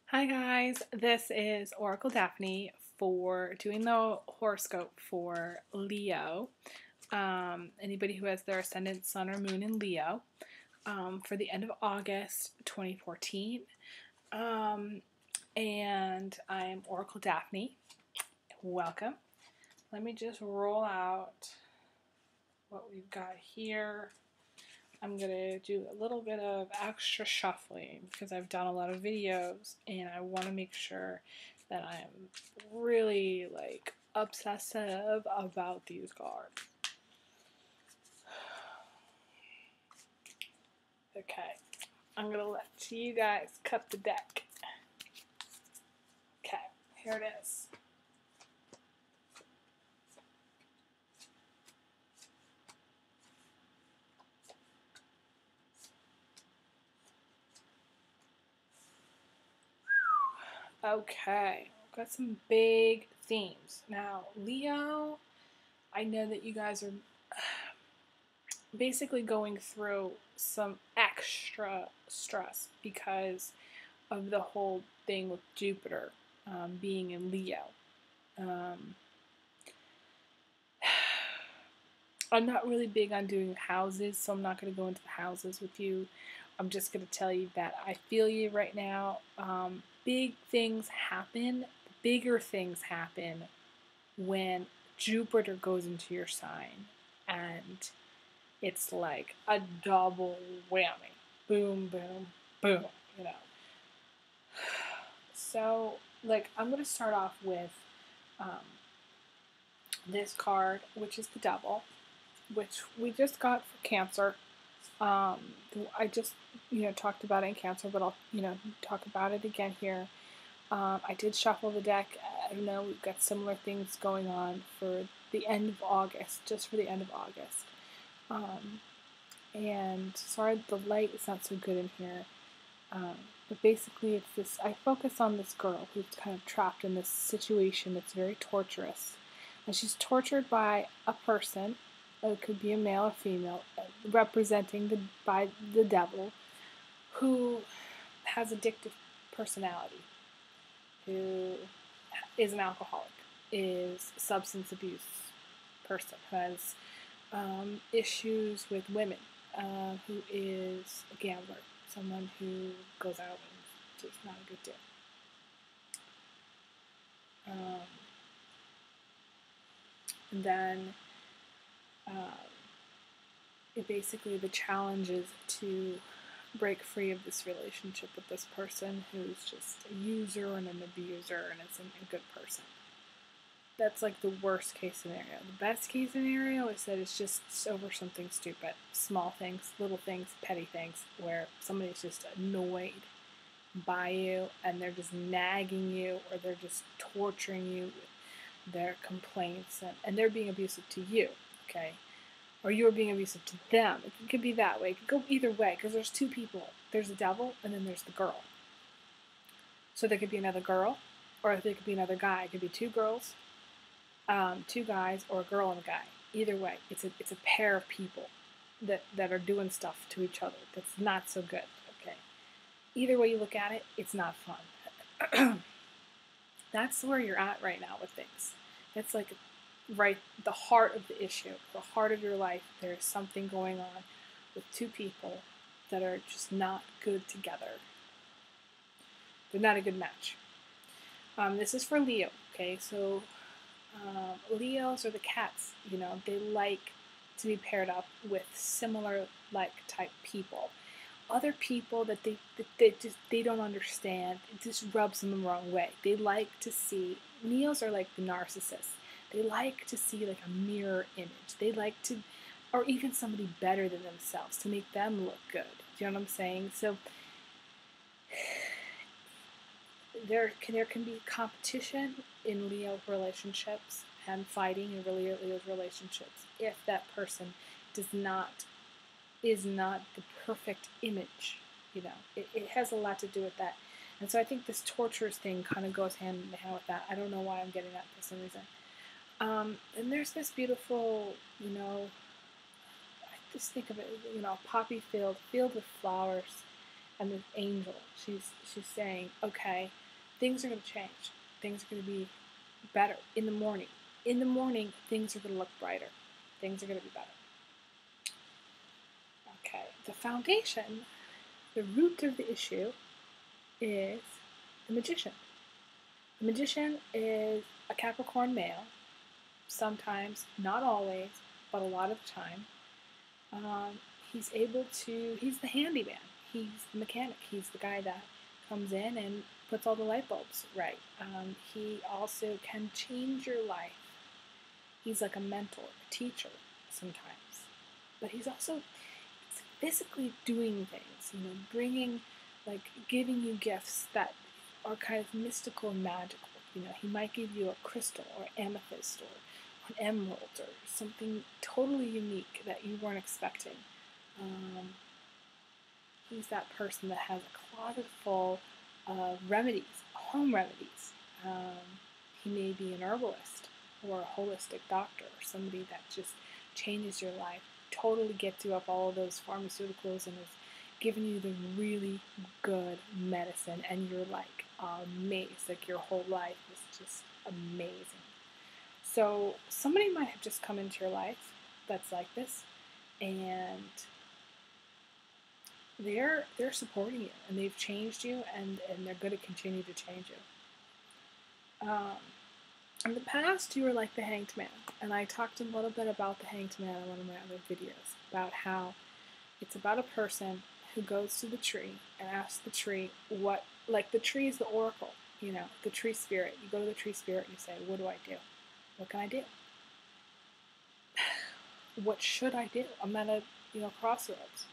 Hi guys, this is Oracle Daphne for doing the horoscope for Leo. Anybody who has their ascendant, sun, or moon in Leo for the end of August 2014. And I'm Oracle Daphne. Welcome. Let me just roll out what we've got here. I'm going to do a little bit of extra shuffling because I've done a lot of videos and I want to make sure that I'm really obsessive about these cards. Okay, I'm going to let you guys cut the deck. Okay, here it is. Okay, got some big themes. Now, Leo, I know that you guys are basically going through some extra stress because of the whole thing with Jupiter being in Leo. I'm not really big on doing houses, so I'm not going to go into the houses with you. I'm just going to tell you that I feel you right now. Big things happen, bigger things happen when Jupiter goes into your sign, and it's like a double whammy. Boom, boom, boom, you know. So, I'm going to start off with this card, which is the Devil, which we just got for Cancer. I just, talked about it in Cancer, but I'll, talk about it again here. I did shuffle the deck. I don't know, we've got similar things going on for the end of August, just for the end of August. And sorry, the light is not so good in here. But basically, it's this. I focus on this girl who's kind of trapped in this situation that's very torturous, and she's tortured by a person. It could be a male or female, representing by the devil, who has addictive personality, who is an alcoholic, is a substance abuse person, who has issues with women, who is a gambler, someone who goes out and just not a good deal. And then basically the challenge is to break free of this relationship with this person who's just a user and an abuser and isn't a good person. That's like the worst case scenario. The best case scenario is that it's just over something stupid. Small things, little things, petty things, where somebody's just annoyed by you and they're just nagging you or they're just torturing you with their complaints and they're being abusive to you, okay? Or you're being abusive to them. It could be that way. It could go either way because there's two people. There's the devil and then there's the girl. So there could be another girl or there could be another guy. It could be two girls, two guys, or a girl and a guy. Either way, it's a pair of people that are doing stuff to each other that's not so good. Okay. Either way you look at it, it's not fun. That's where you're at right now with things. That's like right the heart of the issue, the heart of your life. There's something going on with two people that are just not good together. They're not a good match. This is for Leo. Okay, so Leos are the cats. They like to be paired up with similar type people. Other people that they don't understand. It just rubs them the wrong way. They like to see. Leos are like the narcissists. They like to see like a mirror image. They like to, or even somebody better than themselves to make them look good. Do you know what I'm saying? So there can be competition in Leo relationships and fighting in Leo's relationships if that person is not the perfect image. It has a lot to do with that. And so I think this torturous thing kind of goes hand in hand with that. I don't know why I'm getting that for some reason. And there's this beautiful, I just think of it, a poppy field with flowers. and this angel. She's saying, okay, things are going to change. Things are going to be better in the morning. In the morning, things are going to look brighter. Things are going to be better. Okay, the foundation, the root of the issue is the magician. The magician is a Capricorn male, sometimes, not always, but a lot of the time. He's the handyman. He's the mechanic. He's the guy that comes in and puts all the light bulbs right. He also can change your life. He's like a mentor, a teacher sometimes. But he's also physically doing things, giving you gifts that are kind of mystical and magical. He might give you a crystal or amethyst or an emerald or something totally unique that you weren't expecting. He's that person that has a closet full of remedies, home remedies. He may be an herbalist or a holistic doctor or somebody that just changes your life, totally gets you off all of those pharmaceuticals and is giving you the really good medicine, and you're like amazed, like your whole life is just amazing. So somebody might have just come into your life that's like this, and they're supporting you, and they've changed you, and they're going to continue to change you. In the past, you were like the Hanged Man, and I talked a little bit about the Hanged Man in one of my other videos, about how it's about a person who goes to the tree and asks the tree the tree is the oracle, the tree spirit. You go to the tree spirit and you say, what do I do? What can I do? What should I do? I'm at a, crossroads,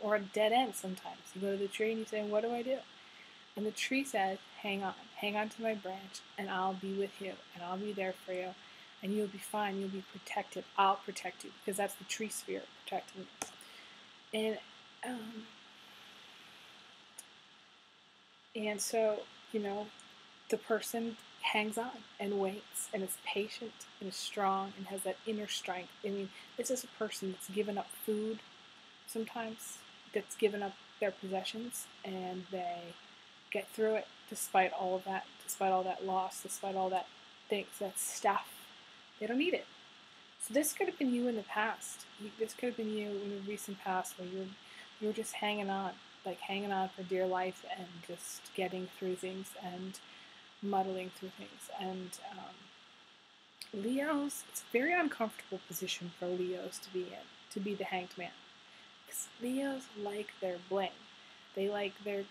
or a dead end sometimes. You go to the tree and you say, what do I do? And the tree says, hang on to my branch, and I'll be with you, and I'll be there for you, and you'll be fine, you'll be protected, I'll protect you, because that's the tree spirit protecting you. And so, the person hangs on and waits and is patient and is strong and has that inner strength. I mean, this is a person that's given up food sometimes, that's given up their possessions, and they get through it despite all that loss, despite all that stuff. They don't need it. So this could have been you in the past. This could have been you in the recent past, where you were just hanging on for dear life and just getting through things and muddling through things. And Leos, it's a very uncomfortable position for Leos to be in, to be the Hanged Man. Because Leos like their bling. They like their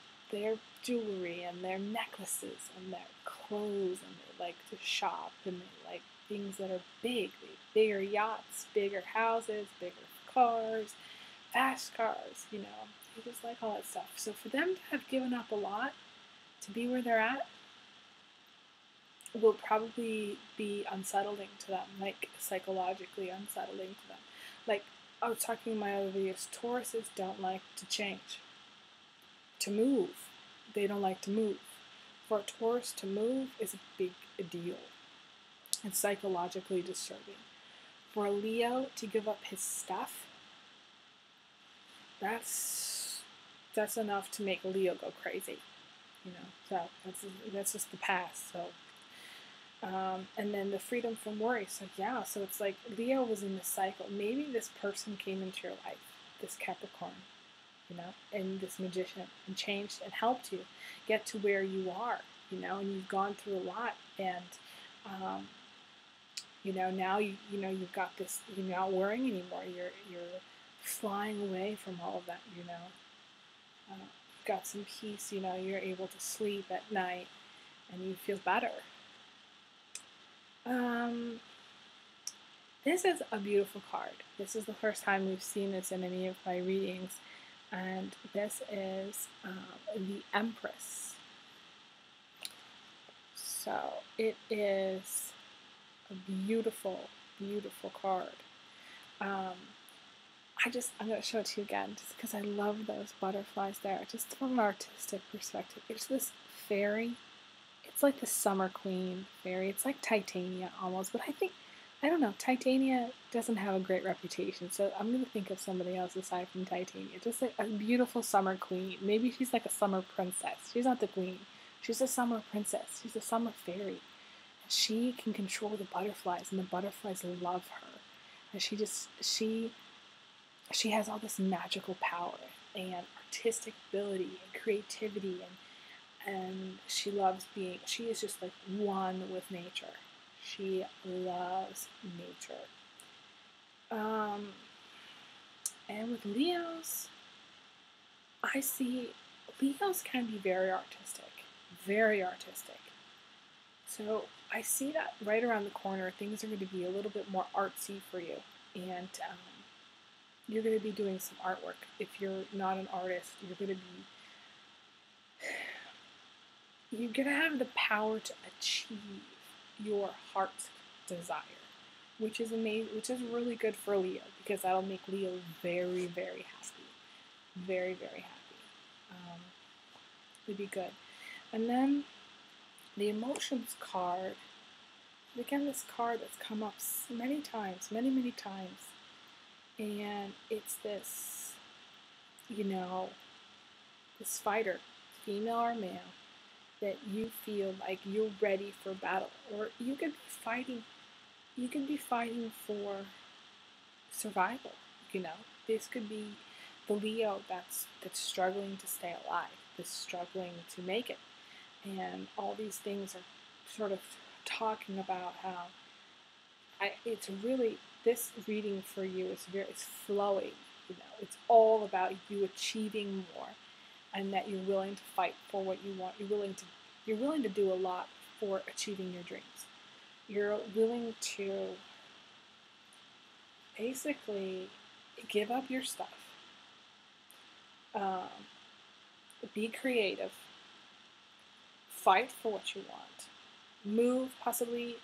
jewelry and their necklaces and their clothes, and they like to shop, and they like things that are big. Bigger yachts, bigger houses, bigger cars, fast cars, They just like all that stuff. So for them to have given up a lot to be where they're at will probably be unsettling to them, like psychologically unsettling to them. Like I was talking in my other videos, Tauruses don't like to change, to move. They don't like to move. For a Taurus to move is a big deal. It's psychologically disturbing. For a Leo to give up his stuff, that's enough to make a Leo go crazy. So that's just the past. So and then the freedom from worry. So so it's like Leo was in this cycle. Maybe this person came into your life, this Capricorn, and this magician, and changed and helped you get to where you are, and you've gone through a lot, and now you've got this, you're not worrying anymore. You're flying away from all of that. You've got some peace. You're able to sleep at night, and you feel better. This is a beautiful card. This is the first time we've seen this in any of my readings, and this is the Empress. So it is a beautiful, beautiful card. I'm going to show it to you again, just because I love those butterflies there. Just from an artistic perspective, it's this fairy. It's like the Summer Queen fairy. It's like Titania almost, but I think I don't know, Titania doesn't have a great reputation, so I'm going to think of somebody else aside from Titania. Just like a beautiful summer queen. Maybe she's like a summer princess. She's not the queen. She's a summer princess. She's a summer fairy. She can control the butterflies, and the butterflies love her. And she has all this magical power and artistic ability and creativity, and she loves being. She is just like one with nature. She loves nature. Um, and with Leos, I see Leos can be very artistic, very artistic. So I see that right around the corner, things are going to be a little bit more artsy for you, and you're going to be doing some artwork. If you're not an artist, you're going to have the power to achieve your heart's desire, which is amazing, which is really good for Leo, because that'll make Leo very, very happy, very, very happy. Would be good. And then the emotions card. Again, this card that's come up many times, many, many times, and it's this, this fighter, female or male, that you feel like you're ready for battle, or you could be fighting for survival. This could be the Leo that's struggling to stay alive, that's struggling to make it, and all these things are sort of talking about how it's really, this reading for you is it's flowing. It's all about you achieving more, and that you're willing to fight for what you want. You're willing to do a lot for achieving your dreams. You're willing to basically give up your stuff. Be creative. Fight for what you want. Move, possibly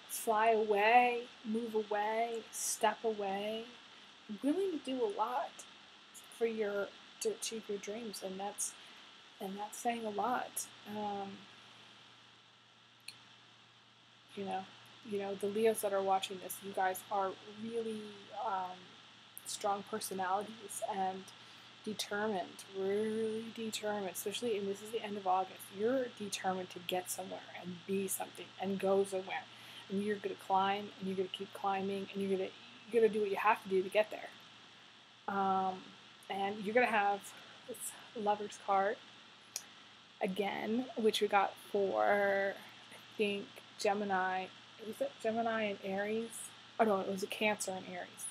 fly away, move away, step away. Willing to do a lot to achieve your dreams, and that's saying a lot. The Leos that are watching this, you guys are really strong personalities and determined, really determined, especially, and this is the end of August, you're determined to get somewhere and be something and go somewhere. And you're going to climb, and you're going to keep climbing, and you're going to do what you have to do to get there. And you're going to have this Lover's card again, which we got for, I think, Gemini. Was it Gemini and Aries? Oh no, it was a Cancer and Aries.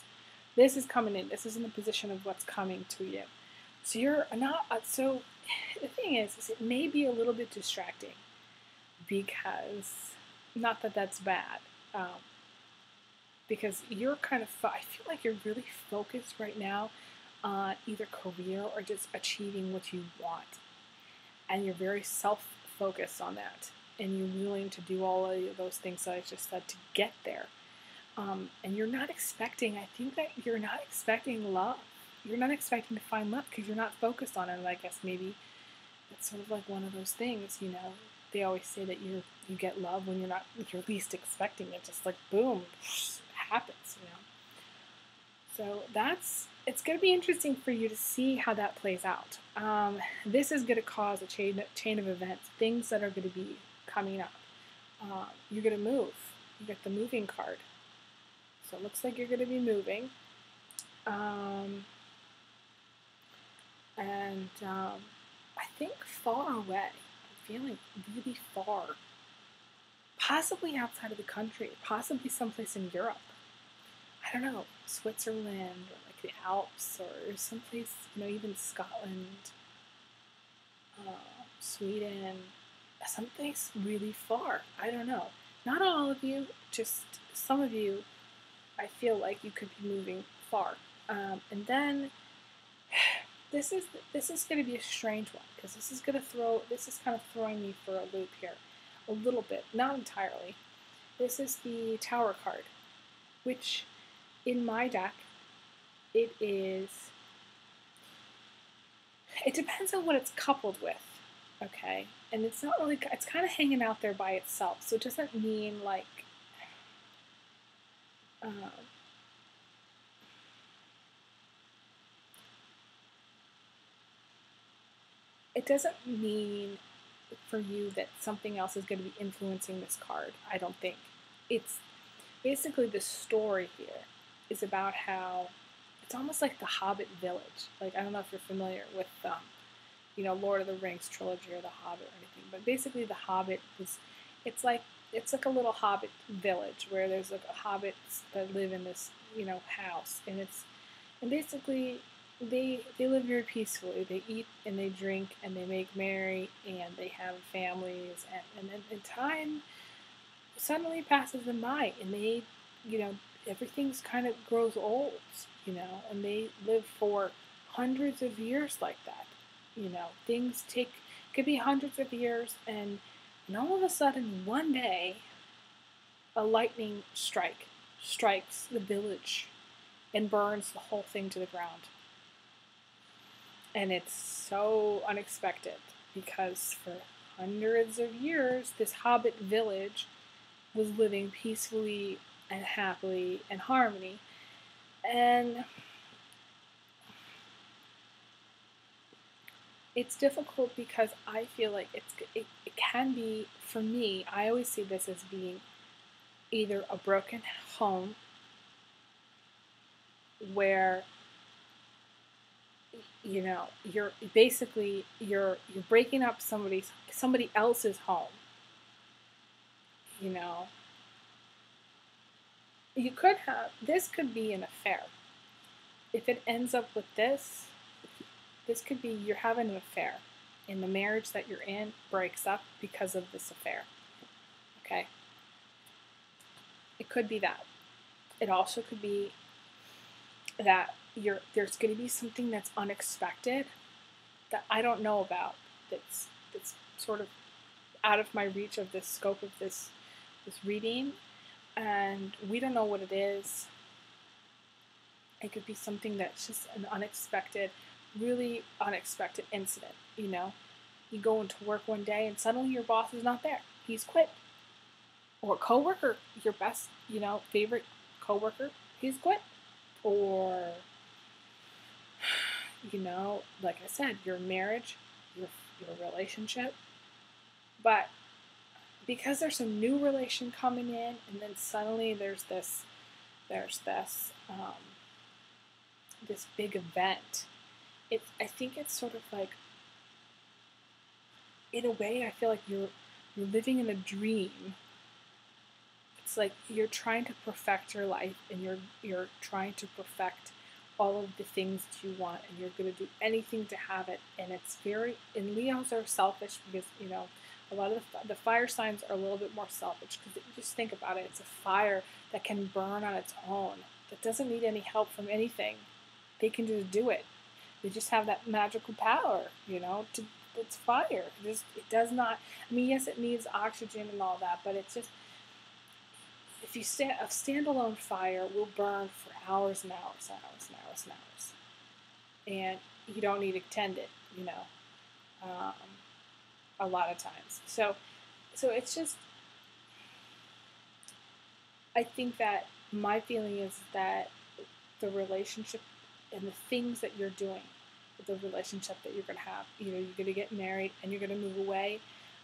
This is coming in. This is in the position of what's coming to you. So you're not. So the thing is it may be a little bit distracting, because not that that's bad, because you're kind of. I feel like you're really focused right now on either career or just achieving what you want, and you're very self-focused on that, and you're willing to do all of those things that I just said to get there. And you're not expecting. I think that you're not expecting love. You're not expecting to find love because you're not focused on it. And I guess maybe it's sort of like one of those things, They always say that you get love when you're least expecting it. Just like boom, it happens, So it's going to be interesting for you to see how that plays out. This is going to cause a chain of events, things that are going to be coming up. You're going to move. You get the moving card. So it looks like you're going to be moving. I think far away. I'm feeling really far. Possibly outside of the country. Possibly someplace in Europe. I don't know. Switzerland, or like the Alps, or someplace, even Scotland, Sweden. Someplace really far. I don't know. Not all of you, just some of you. I feel like you could be moving far. And then this is going to be a strange one, because this is kind of throwing me for a loop here a little bit, not entirely. This is the Tower card, which in my deck it depends on what it's coupled with, okay? And it's not really, it's kind of hanging out there by itself, so it doesn't mean like Um, it doesn't mean for you that something else is going to be influencing this card. I don't think. It's basically the story here is about how it's almost like the Hobbit village. Like, I don't know if you're familiar with Lord of the Rings trilogy or the Hobbit or anything, but basically the Hobbit is it's like it's like a little Hobbit village where there's like hobbits that live in this house, and basically they live very peacefully. They eat and they drink and they make merry and they have families, and time suddenly passes them by, and they everything's kind of grows old, and they live for hundreds of years like that. Things could be hundreds of years, and all of a sudden one day a lightning strikes the village and burns the whole thing to the ground. And it's so unexpected because for hundreds of years this hobbit village was living peacefully and happily in harmony. And it's difficult because I feel like it can be, for me, I always see this as being either a broken home where you're basically you're breaking up somebody else's home. You could have, this could be an affair. If it ends up with this could be you're having an affair and the marriage that you're in breaks up because of this affair. Okay? It could be that. It also could be that there's going to be something that's unexpected that I don't know about, that's sort of out of my reach of the scope of this reading, and we don't know what it is. It could be something that's just an unexpected, really unexpected incident. You go into work one day and suddenly your boss is not there. He's quit. Or a coworker, your best, favorite coworker, he's quit. Or, like I said, your marriage, your relationship. But because there's a new relation coming in, and then suddenly there's this big event. I think it's sort of like, in a way, I feel like you're living in a dream. It's like you're trying to perfect your life, and you're trying to perfect all of the things that you want, and you're going to do anything to have it. And and Leos are selfish because a lot of the fire signs are a little bit more selfish because just think about it. It's a fire that can burn on its own. That doesn't need any help from anything. They can just do it. They just have that magical power, it's fire. It does not, I mean, yes, it needs oxygen and all that, but it's just, if you a standalone fire will burn for hours and hours and hours and hours and hours. And you don't need to tend it, a lot of times. So it's just, I think that my feeling is that the relationship and the things that you're doing, the relationship that you're going to have, you're going to get married and you're going to move away,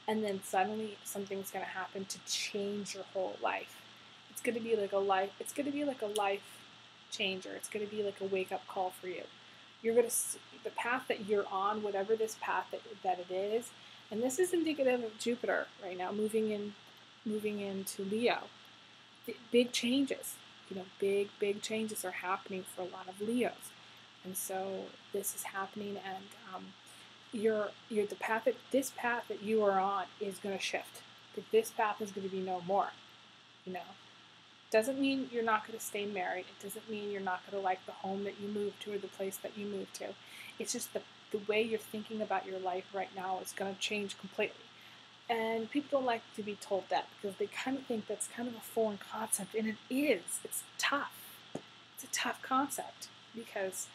and then suddenly something's going to happen to change your whole life. It's going to be like a life changer. It's going to be like a wake-up call for you. You're going to see the path that you're on, whatever this path that it is, and this is indicative of Jupiter right now moving into Leo. Big changes, big changes are happening for a lot of Leos, and so this is happening, and this path that you are on is going to shift. That this path is going to be no more. Doesn't mean you're not going to stay married. It doesn't mean you're not going to like the home that you moved to or the place that you moved to. It's just the way you're thinking about your life right now is going to change completely. And people don't like to be told that because they kind of think that's kind of a foreign concept, and it is. It's tough. It's a tough concept because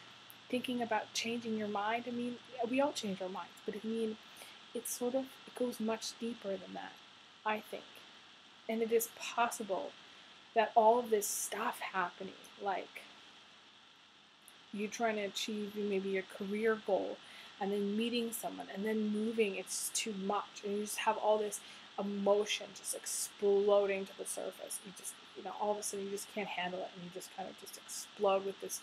thinking about changing your mind, I mean, we all change our minds, but it goes much deeper than that, I think. And it is possible that all of this stuff happening, like you trying to achieve maybe a career goal and then meeting someone and then moving, it's too much. And you just have all this emotion just exploding to the surface. You just, all of a sudden you just can't handle it and you just kind of just explode with this,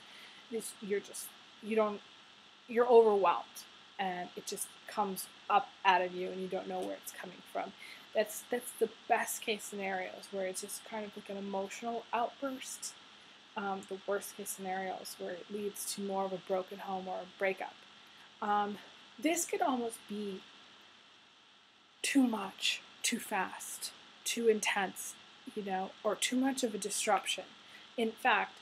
you're overwhelmed and it just comes up out of you and you don't know where it's coming from. That's the best case scenarios where it's just kind of like an emotional outburst. The worst case scenarios where it leads to more of a broken home or a breakup. This could almost be too much, too fast, too intense, or too much of a disruption. In fact,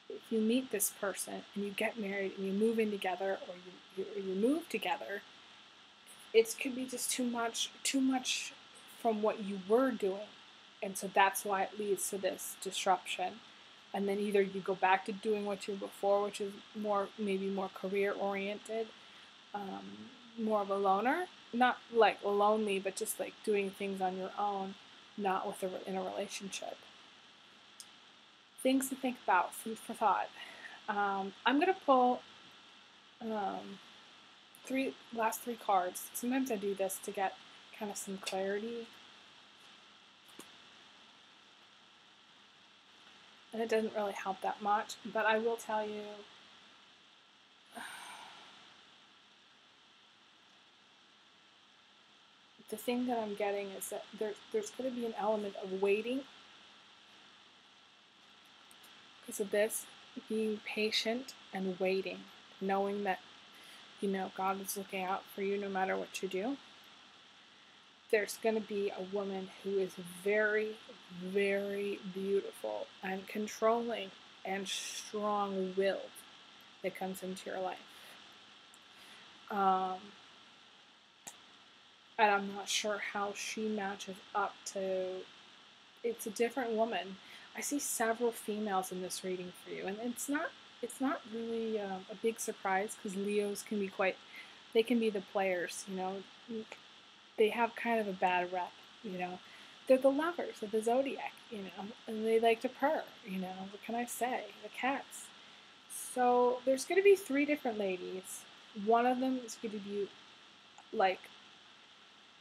if you meet this person and you get married and you move in together or you move together, it could be just too much from what you were doing. And so that's why it leads to this disruption. And then either you go back to doing what you were before, which is maybe more career-oriented, more of a loner. Not like lonely, but just like doing things on your own, not in a relationship. Things to think about, food for thought. I'm going to pull last three cards. Sometimes I do this to get kind of some clarity. And it doesn't really help that much, but I will tell you, the thing that I'm getting is that there's going to be an element of waiting because of this, being patient and waiting, knowing that, God is looking out for you no matter what you do. There's going to be a woman who is very, very beautiful and controlling and strong-willed that comes into your life. And I'm not sure how she matches up to... It's a different woman. I see several females in this reading for you, and it's not really a big surprise because Leos can be they can be the players, They have kind of a bad rep, They're the lovers of the zodiac, and they like to purr, What can I say? The cats. So there's going to be three different ladies. One of them is going to be like,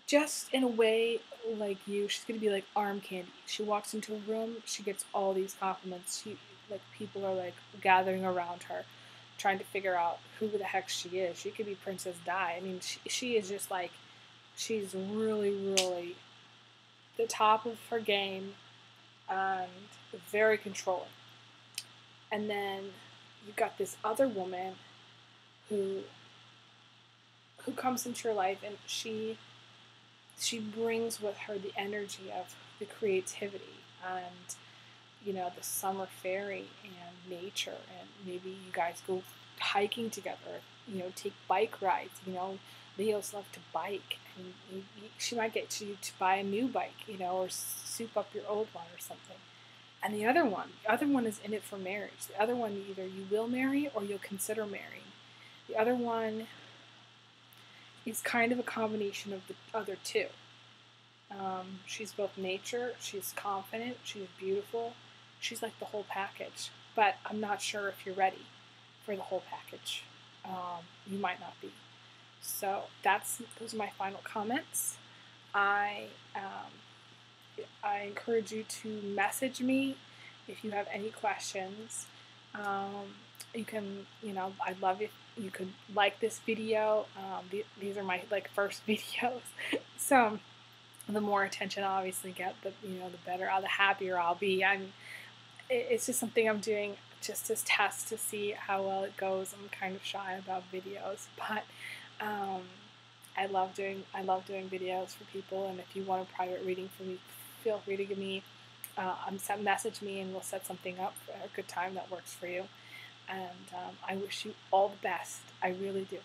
just in a way like you. She's going to be like arm candy. She walks into a room, she gets all these compliments. People are like gathering around her, trying to figure out who the heck she is. She could be Princess Di. I mean, she is just like, she's really, really the top of her game and very controlling. And then you've got this other woman who comes into your life, and she brings with her the energy of the creativity and, the summer fairy and nature, and maybe you guys go hiking together, take bike rides, Leos love to bike, and she might get you to buy a new bike, or soup up your old one or something. And the other one is in it for marriage. The other one, either you will marry or you'll consider marrying. The other one is kind of a combination of the other two. She's both nature, she's confident, she's beautiful, she's like the whole package. But I'm not sure if you're ready for the whole package. You might not be. So those are my final comments. I encourage you to message me if you have any questions. You can, I'd love if you could like this video. These are my first videos, so the more attention I obviously get, the better, the happier I'll be. It's just something I'm doing just as test to see how well it goes. I'm kind of shy about videos, but I love doing videos for people. And if you want a private reading from me, feel free to give me message me, and we'll set something up for a good time that works for you. And I wish you all the best. I really do.